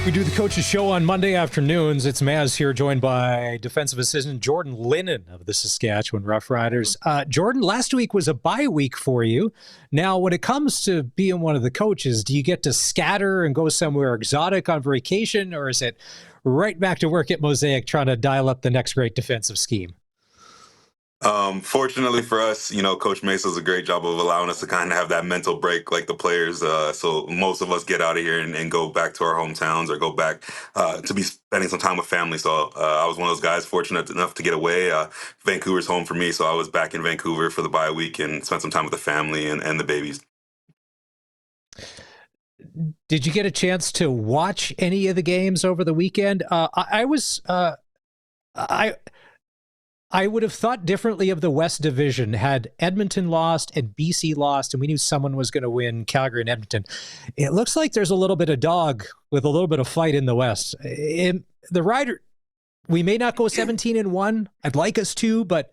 We do the Coach's Show on Monday afternoons. It's Maz here, joined by defensive assistant Jordan Linnen of the Saskatchewan Roughriders. Jordan, last week was a bye week for you. Now, when it comes to being one of the coaches, do you get to scatter and go somewhere exotic on vacation, or is it right back to work at Mosaic trying to dial up the next great defensive scheme? Fortunately for us, Coach Mace does a great job of allowing us to kind of have that mental break like the players. So most of us get out of here and go back to our hometowns or go back to be spending some time with family. So I was one of those guys fortunate enough to get away. Vancouver's home for me, so I was back in Vancouver for the bye week and spent some time with the family and the babies. Did you get a chance to watch any of the games over the weekend? I would have thought differently of the West Division had Edmonton lost and BC lost, and we knew someone was going to win, Calgary and Edmonton. It looks like there's a little bit of dog with a little bit of fight in the West. The Ryder, we may not go 17-1. I'd like us to, but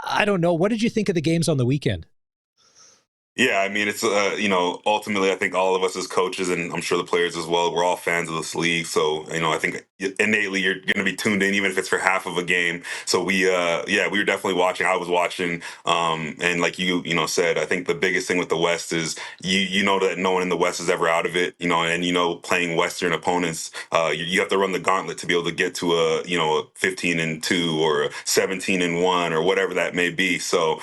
I don't know. What did you think of the games on the weekend? Yeah, I mean, it's, ultimately, I think all of us as coaches, and I'm sure the players as well, we're all fans of this league. So, I think innately you're going to be tuned in, even if it's for half of a game. So we were definitely watching. I was watching. And like you said, I think the biggest thing with the West is, you know that no one in the West is ever out of it, and, playing Western opponents, you have to run the gauntlet to be able to get to a 15-2 or a 17-1 or whatever that may be. So,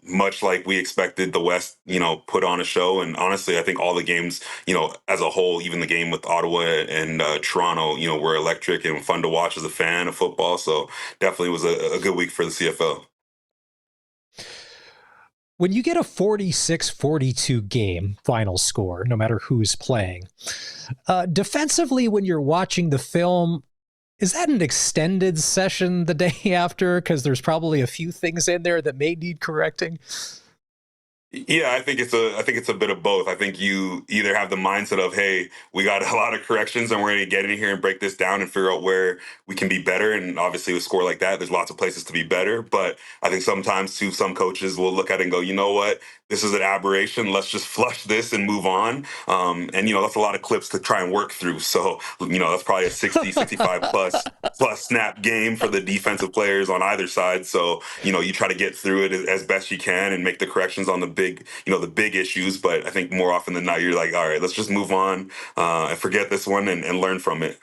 much like we expected the West, put on a show. And honestly, I think all the games, as a whole, even the game with Ottawa and Toronto, were electric and fun to watch as a fan of football. So definitely was a good week for the CFL. When you get a 46-42 game final score, no matter who's playing, defensively, when you're watching the film, is that an extended session the day after? Because there's probably a few things in there that may need correcting. Yeah, I think it's a bit of both. I think you either have the mindset of, hey, we got a lot of corrections and we're going to get in here and break this down and figure out where we can be better. And obviously with a score like that, there's lots of places to be better. But I think sometimes too, some coaches will look at it and go, you know what, this is an aberration. Let's just flush this and move on. And that's a lot of clips to try and work through. So, that's probably a 60, 65 plus snap game for the defensive players on either side. So, you try to get through it as best you can and make the corrections on the big issues. But I think more often than not, you're like, all right, let's just move on and forget this one and learn from it.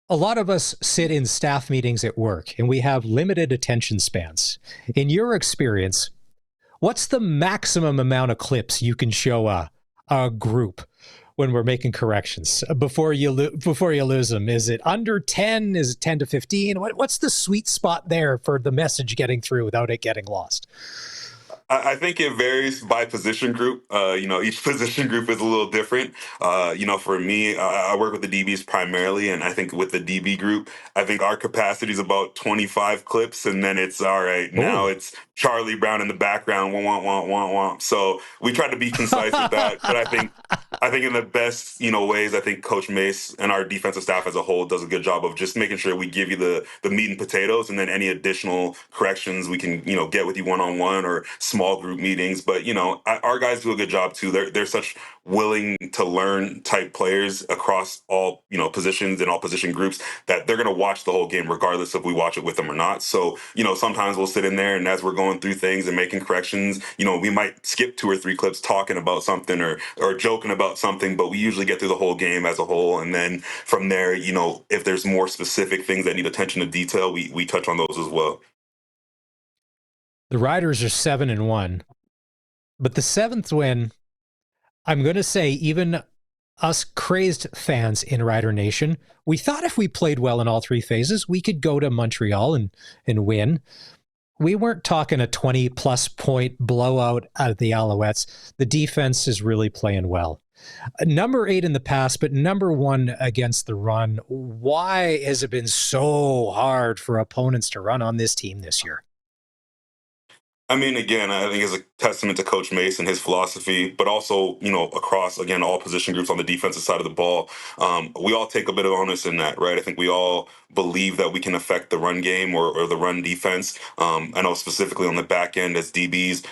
A lot of us sit in staff meetings at work and we have limited attention spans. In your experience, what's the maximum amount of clips you can show a group when we're making corrections before you lose them? Is it under 10? Is it 10 to 15? What's the sweet spot there for the message getting through without it getting lost? I think it varies by position group. Each position group is a little different. For me, I work with the DBs primarily, and I think with the DB group, I think our capacity is about 25 clips, and then it's all right. Now it's Charlie Brown in the background, womp. So we try to be concise with that, but I think in the best ways, I think Coach Mace and our defensive staff as a whole does a good job of just making sure we give you the meat and potatoes, and then any additional corrections we can get with you one-on-one or small group meetings. But our guys do a good job too. They're such willing to learn type players across all positions and all position groups that they're going to watch the whole game regardless if we watch it with them or not. So sometimes we'll sit in there and as we're going through things and making corrections, we might skip 2 or 3 clips talking about something or joking about something, but we usually get through the whole game as a whole. And then from there, if there's more specific things that need attention to detail, we touch on those as well. The Riders are 7-1, but the 7th win, I'm going to say, even us crazed fans in Ryder Nation, we thought if we played well in all 3 phases, we could go to Montreal and win. We weren't talking a 20-plus point blowout out of the Alouettes. The defense is really playing well. Number 8 in the pass, but number 1 against the run. Why has it been so hard for opponents to run on this team this year? I mean, again, I think it's a testament to Coach Mace and his philosophy, but also, across, again, all position groups on the defensive side of the ball. We all take a bit of onus in that, right? I think we all believe that we can affect the run game or the run defense. I know specifically on the back end as DBs,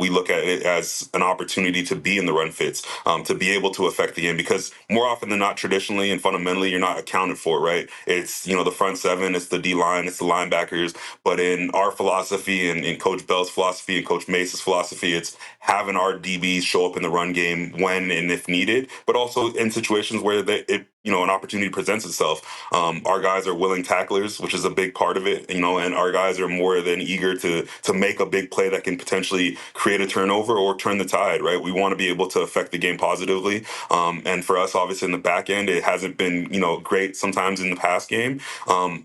we look at it as an opportunity to be in the run fits, to be able to affect the game, because more often than not, traditionally and fundamentally, you're not accounted for, right? It's, the front seven, it's the D line, it's the linebackers. But in our philosophy and in Coach Bell's philosophy and Coach Mace's philosophy, it's having our DBs show up in the run game when and if needed, but also in situations where an opportunity presents itself. Our guys are willing tacklers, which is a big part of it, and our guys are more than eager to make a big play that can potentially create a turnover or turn the tide, right? We want to be able to affect the game positively. And for us, obviously, in the back end, it hasn't been, great sometimes in the past game.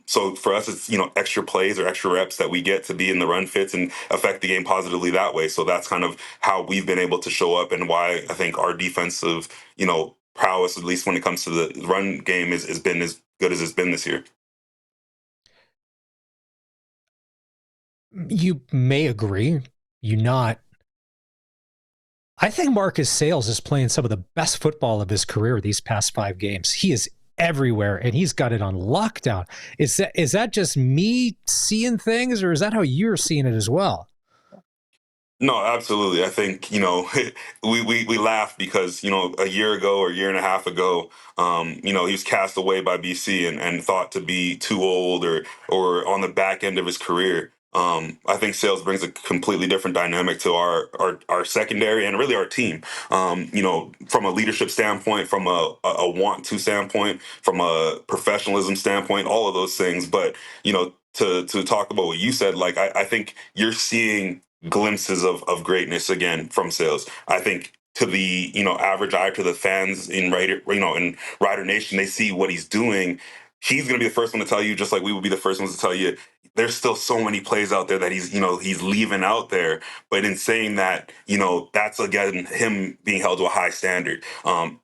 So for us, it's, extra plays or extra reps that we get to be in the run fits and affect the game positively that way. So that's kind of how we've been able to show up, and why I think our defensive, prowess, at least when it comes to the run game, has been as good as it's been this year. You may agree, you not. I think Marcus Sales is playing some of the best football of his career these past 5 games. He is everywhere, and he's got it on lockdown. Is that just me seeing things, or is that how you're seeing it as well? No, absolutely. I think, we laugh because, a year ago or a year and a half ago, he was cast away by BC and thought to be too old or on the back end of his career. I think Sales brings a completely different dynamic to our secondary and really our team. From a leadership standpoint, from a want to standpoint, from a professionalism standpoint, all of those things. But, to talk about what you said, like, I think you're seeing glimpses of greatness again from Sales. I think to the average eye, to the fans in Ryder Nation, they see what he's doing. He's going to be the first one to tell you, just like we would be the first ones to tell you, there's still so many plays out there that he's leaving out there. But in saying that, that's again him being held to a high standard.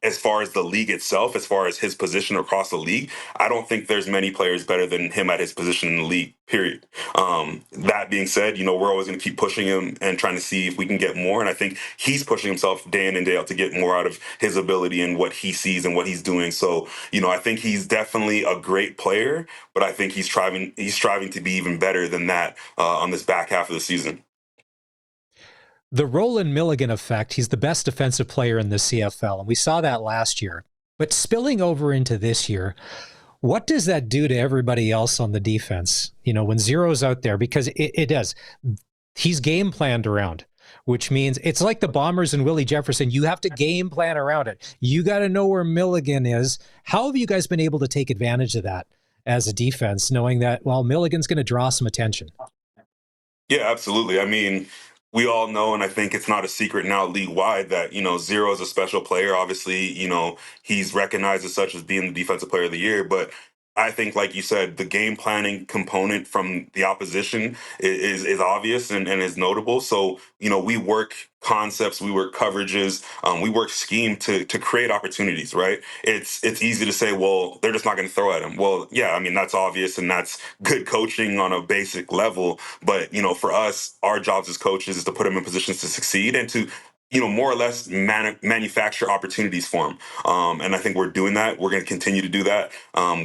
As far as the league itself, as far as his position across the league, I don't think there's many players better than him at his position in the league. Period. That being said, we're always going to keep pushing him and trying to see if we can get more. And I think he's pushing himself day in and day out to get more out of his ability and what he sees and what he's doing. So, I think he's definitely a great player, but I think he's striving to be even better than that on this back half of the season. The Roland Milligan effect, he's the best defensive player in the CFL, and we saw that last year. But spilling over into this year, what does that do to everybody else on the defense? When Zero's out there, because it does. He's game planned around, which means it's like the Bombers and Willie Jefferson. You have to game plan around it. You got to know where Milligan is. How have you guys been able to take advantage of that as a defense, knowing that, well, Milligan's going to draw some attention? Yeah, absolutely. I mean, we all know, and I think it's not a secret now league wide, that, Zero is a special player. Obviously, he's recognized as such as being the defensive player of the year. But I think, like you said, the game planning component from the opposition is obvious and is notable. So, we work concepts, we work coverages, we work scheme to create opportunities, right? It's easy to say, well, they're just not going to throw at him. Well, yeah, I mean, that's obvious, and that's good coaching on a basic level. But, for us, our jobs as coaches is to put them in positions to succeed and to more or less manufacture opportunities for him. And I think we're doing that. We're going to continue to do that.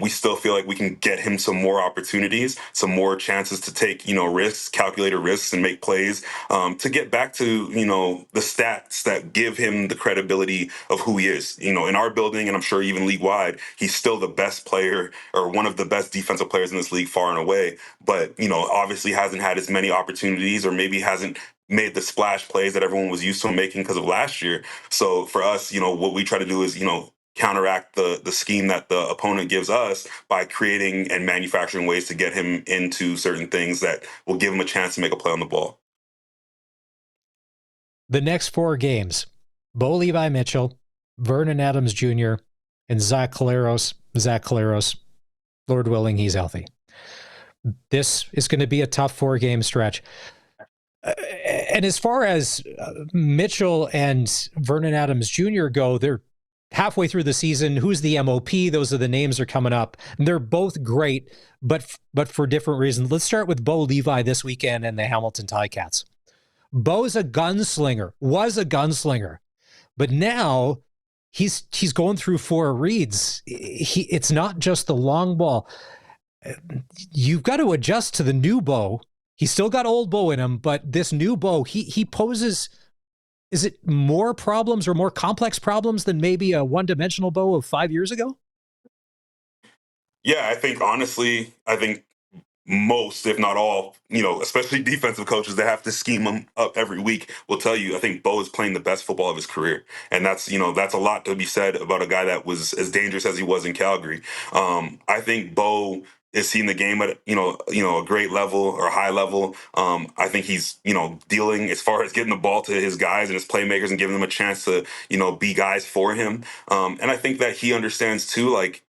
We still feel like we can get him some more opportunities, some more chances to take, risks, calculated risks, and make plays, to get back to, the stats that give him the credibility of who he is. In our building, and I'm sure even league wide, he's still the best player or one of the best defensive players in this league far and away. But, obviously hasn't had as many opportunities, or maybe hasn't made the splash plays that everyone was used to making because of last year. So for us, what we try to do is, counteract the scheme that the opponent gives us by creating and manufacturing ways to get him into certain things that will give him a chance to make a play on the ball. The next 4 games, Bo Levi Mitchell, Vernon Adams Jr., and Zach Collaros, Lord willing, he's healthy. This is going to be a tough 4-game stretch. And as far as Mitchell and Vernon Adams Jr. go, they're halfway through the season. Who's the MOP? Those are the names that are coming up. And they're both great, but for different reasons. Let's start with Bo Levi this weekend and the Hamilton Ticats. Bo's a gunslinger, was a gunslinger, but now he's going through 4 reads. It's not just the long ball. You've got to adjust to the new Bo. He's still got old Bo in him, but this new Bo, he poses, is it more problems or more complex problems than maybe a one-dimensional Bo of 5 years ago? Yeah, I think honestly, I think most, if not all, especially defensive coaches that have to scheme him up every week will tell you, I think Bo is playing the best football of his career. And that's a lot to be said about a guy that was as dangerous as he was in Calgary. I think Bo is seeing the game at, a great level or high level. I think he's, dealing as far as getting the ball to his guys and his playmakers and giving them a chance to, be guys for him. And I think that he understands too, like,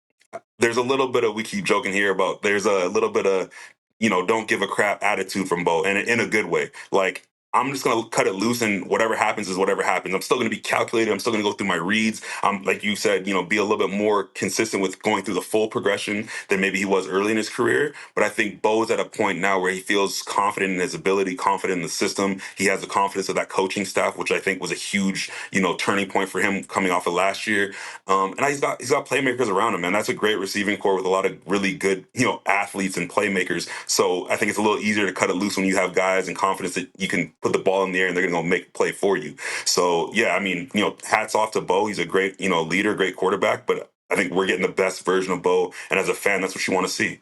there's a little bit of, we keep joking here about, there's a little bit of, don't give a crap attitude from Bo, and in a good way. Like, I'm just gonna cut it loose, and whatever happens is whatever happens. I'm still gonna be calculated. I'm still gonna go through my reads. I'm, like you said, be a little bit more consistent with going through the full progression than maybe he was early in his career. But I think Bo is at a point now where he feels confident in his ability, confident in the system. He has the confidence of that coaching staff, which I think was a huge, turning point for him coming off of last year. And he's got playmakers around him, and that's a great receiving core with a lot of really good, athletes and playmakers. So I think it's a little easier to cut it loose when you have guys and confidence that you can put the ball in the air and they're going to go make a play for you. So yeah, I mean, hats off to Bo. He's a great, leader, great quarterback. But I think we're getting the best version of Bo, and as a fan, that's what you want to see.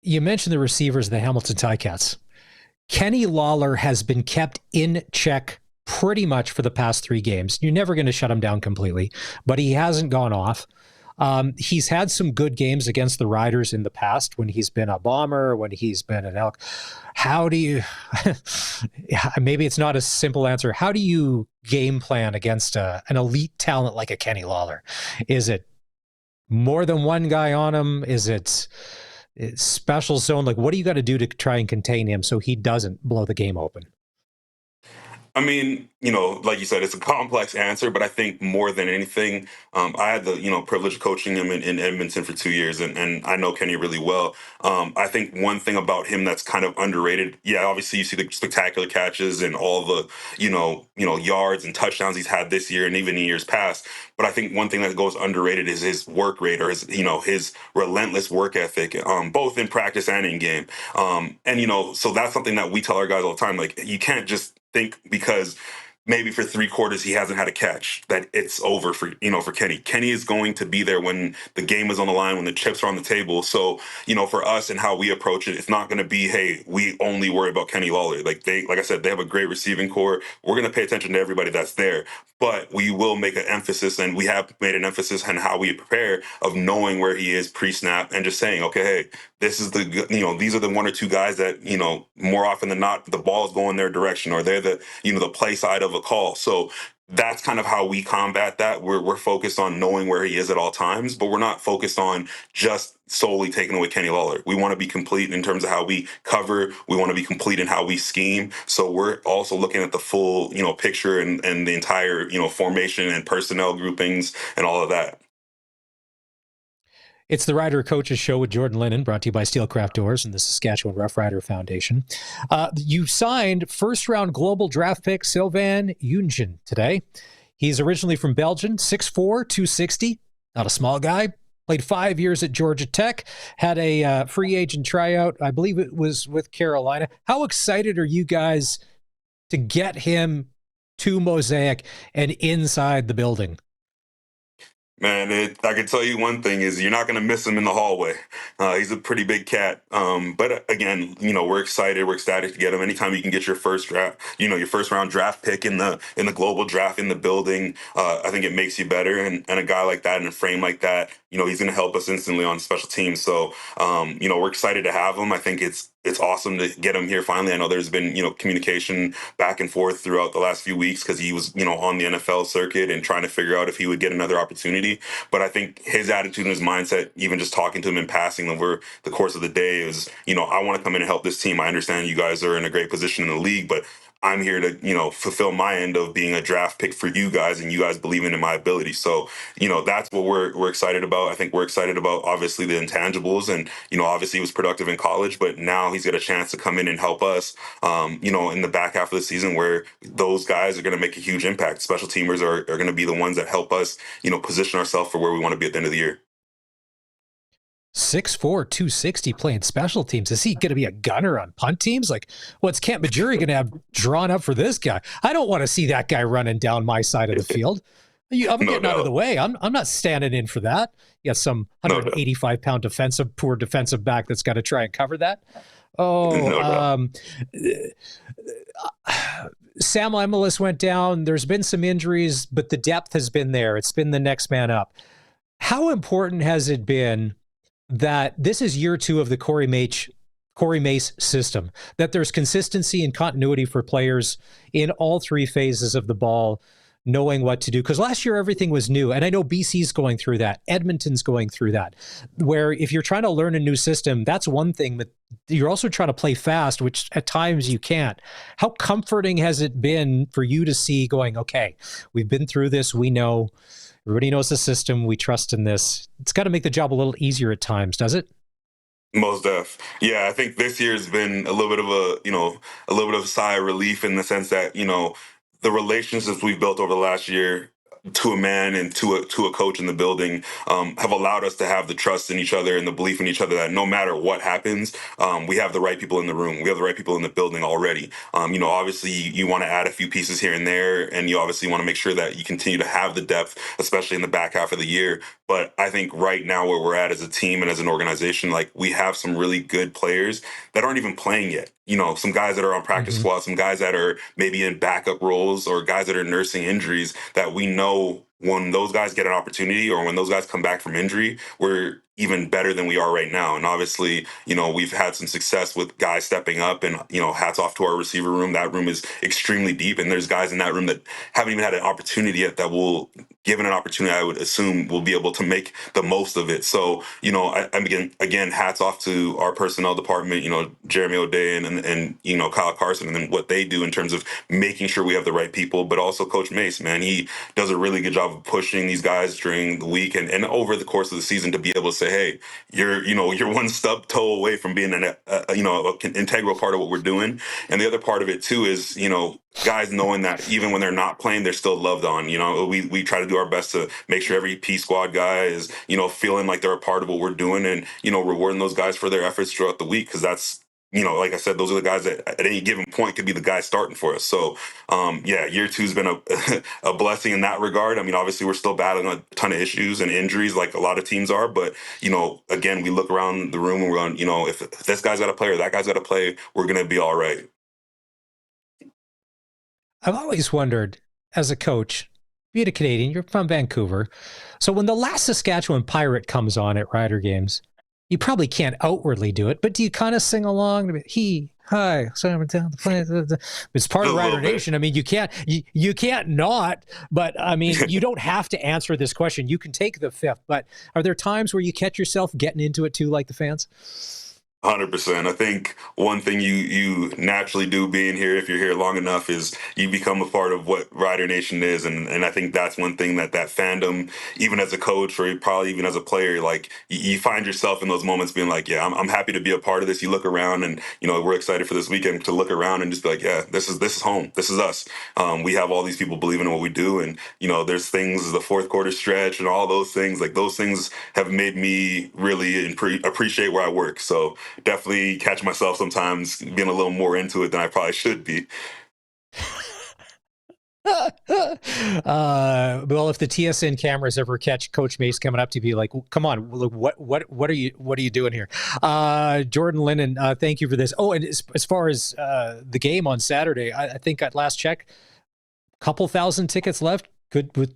You mentioned the receivers, the Hamilton Ticats. Kenny Lawler has been kept in check pretty much for the past 3 games. You're never going to shut him down completely, but he hasn't gone off. He's had some good games against the Riders in the past when he's been a Bomber, when he's been an Elk. How do you, maybe it's not a simple answer. How do you game plan against an elite talent like a Kenny Lawler? Is it more than one guy on him? Is it special zone? Like, what do you got to do to try and contain him so he doesn't blow the game open? I mean, like you said, it's a complex answer, but I think more than anything, I had the, privilege of coaching him in Edmonton for 2 years, and I know Kenny really well. I think one thing about him that's kind of underrated, yeah, obviously you see the spectacular catches and all the, yards and touchdowns he's had this year and even in years past. But I think one thing that goes underrated is his work rate, or his relentless work ethic, both in practice and in game. And so that's something that we tell our guys all the time. Like, you can't just think because maybe for 3 quarters he hasn't had a catch that it's over for Kenny. Kenny is going to be there when the game is on the line, when the chips are on the table. So for us and how we approach it, it's not going to be, hey, we only worry about Kenny Lawler. Like I said, they have a great receiving core. We're going to pay attention to everybody that's there, but we will make an emphasis, and we have made an emphasis on how we prepare, of knowing where he is pre-snap and just saying, okay, hey, this is these are the 1 or 2 guys that, more often than not, the ball is going their direction, or they're the, the play side of a call. So that's kind of how we combat that. We're focused on knowing where he is at all times, but we're not focused on just solely taking away Kenny Lawler. We want to be complete in terms of how we cover. We want to be complete in how we scheme. So we're also looking at the full, picture and the entire, formation and personnel groupings and all of that. It's the Ryder Coaches Show with Jordan Linnen, brought to you by Steelcraft Doors and the Saskatchewan Roughrider Foundation. You signed first-round global draft pick Sylvain Jungen today. He's originally from Belgium, 6'4", 260, not a small guy. Played 5 years at Georgia Tech, had a free agent tryout. I believe it was with Carolina. How excited are you guys to get him to Mosaic and inside the building? Man, I can tell you one thing is you're not going to miss him in the hallway. He's a pretty big cat. But again, we're excited. We're ecstatic to get him. Anytime you can get your first draft, your first round draft pick in the global draft in the building, I think it makes you better. And a guy like that in a frame like that, he's going to help us instantly on special teams. So, we're excited to have him. I think it's awesome to get him here finally. I know there's been, communication back and forth throughout the last few weeks because he was, on the NFL circuit and trying to figure out if he would get another opportunity. But I think his attitude and his mindset, even just talking to him and passing over the course of the day, is, I want to come in and help this team. I understand you guys are in a great position in the league, but I'm here to, fulfill my end of being a draft pick for you guys and you guys believing in my ability. So, that's what we're excited about. I think we're excited about obviously the intangibles and, obviously he was productive in college, but now he's got a chance to come in and help us, in the back half of the season where those guys are going to make a huge impact. Special teamers are going to be the ones that help us, position ourselves for where we want to be at the end of the year. 6'4", 260 playing special teams. Is he going to be a gunner on punt teams? Like, what's Camp Majuri going to have drawn up for this guy? I don't want to see that guy running down my side of the field. I'm getting out of the way. I'm not standing in for that. You got some 185-pound poor defensive back that's got to try and cover that. Sam Emilus went down. There's been some injuries, but the depth has been there. It's been the next man up. How important has it been that this is year 2 of the Corey Mace system, that there's consistency and continuity for players in all 3 phases of the ball, knowing what to do? Because last year everything was new, and I know BC's going through that, Edmonton's going through that, where if you're trying to learn a new system, that's one thing, but you're also trying to play fast, which at times you can't. How comforting has it been for you to see going, okay, we've been through this, we know, everybody knows the system, we trust in this? It's got to make the job a little easier at times, does it? Most def. Yeah, I think this year has been a little bit of a little bit of a sigh of relief in the sense that, the relationships we've built over the last year to a man and to a coach in the building have allowed us to have the trust in each other and the belief in each other that no matter what happens, we have the right people in the room. We have the right people in the building already. Obviously you want to add a few pieces here and there, and you obviously want to make sure that you continue to have the depth, especially in the back half of the year. But I think right now where we're at as a team and as an organization, like we have some really good players that aren't even playing yet. Some guys that are on practice squad, some guys that are maybe in backup roles, or guys that are nursing injuries that we know when those guys get an opportunity or when those guys come back from injury, we're even better than we are right now. And obviously, we've had some success with guys stepping up, and, hats off to our receiver room. That room is extremely deep, and there's guys in that room that haven't even had an opportunity yet that will, given an opportunity, I would assume will be able to make the most of it. So, again, hats off to our personnel department, Jeremy O'Day and Kyle Carson, and then what they do in terms of making sure we have the right people, but also Coach Mace, man, he does a really good job of pushing these guys during the week and over the course of the season to be able to say, hey, you're one stub toe away from being an integral part of what we're doing. And the other part of it too is, guys knowing that even when they're not playing, they're still loved on. We try to do our best to make sure every P squad guy is, feeling like they're a part of what we're doing, and, rewarding those guys for their efforts throughout the week. Cause that's, like I said, those are the guys that at any given point could be the guys starting for us. So, year 2's been a blessing in that regard. I mean, obviously we're still battling a ton of issues and injuries like a lot of teams are, but, again, we look around the room and we're going, if this guy's got to play or that guy's got to play, we're going to be all right. I've always wondered, as a coach, being a Canadian, you're from Vancouver, so when the last Saskatchewan Pirate comes on at Ryder games, you probably can't outwardly do it, but do you kind of sing along? Hi, Simon down the plane. It's part of Ryder Nation. I mean, you can't not, but I mean, you don't have to answer this question. You can take the fifth, but are there times where you catch yourself getting into it too, like the fans? 100%. I think one thing you naturally do being here, if you're here long enough, is you become a part of what Ryder Nation is. And I think that's one thing that fandom, even as a coach or probably even as a player, like you find yourself in those moments being like, yeah, I'm happy to be a part of this. You look around and, we're excited for this weekend to look around and just be like, yeah, this is home. This is us. We have all these people believing in what we do. And, there's things, the fourth quarter stretch and all those things, like those things have made me really appreciate where I work. So, definitely catch myself sometimes being a little more into it than I probably should be. Well, if the TSN cameras ever catch Coach Mace coming up to be like, come on, look, what are you doing here? Jordan Linnen, thank you for this. Oh, and as far as the game on Saturday, I think at last check, a couple thousand tickets left. Could, with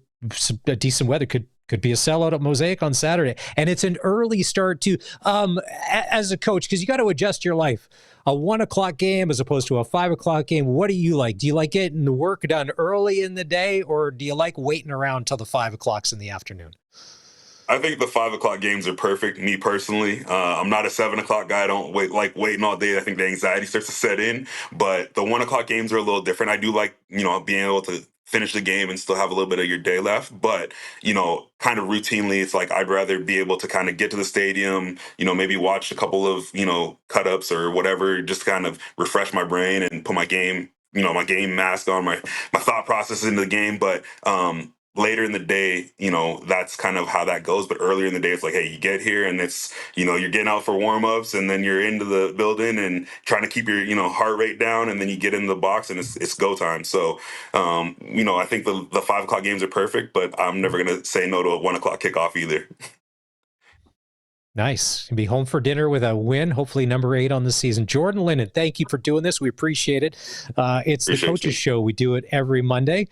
a decent weather, could be a sellout at Mosaic on Saturday. And it's an early start too. As a coach, because you got to adjust your life. A 1 o'clock game as opposed to a 5 o'clock game. What do you like? Do you like getting the work done early in the day, or do you like waiting around till the 5 o'clocks in the afternoon? I think the 5 o'clock games are perfect. Me personally, I'm not a 7 o'clock guy. I don't waiting all day. I think the anxiety starts to set in. But the 1 o'clock games are a little different. I do like being able to finish the game and still have a little bit of your day left. But kind of routinely, it's like I'd rather be able to kind of get to the stadium. Maybe watch a couple of cut ups or whatever, just kind of refresh my brain and put my game my game mask on, my thought process into the game. But later in the day, that's kind of how that goes. But earlier in the day, it's like, hey, you get here and it's, you're getting out for warm-ups and then you're into the building and trying to keep your, heart rate down, and then you get in the box and it's go time. So, I think the 5 o'clock games are perfect, but I'm never going to say no to a 1 o'clock kickoff either. Nice. Be home for dinner with a win, hopefully number 8 on the season. Jordan Linnen, thank you for doing this. We appreciate it. It's the Coaches Show. We do it every Monday.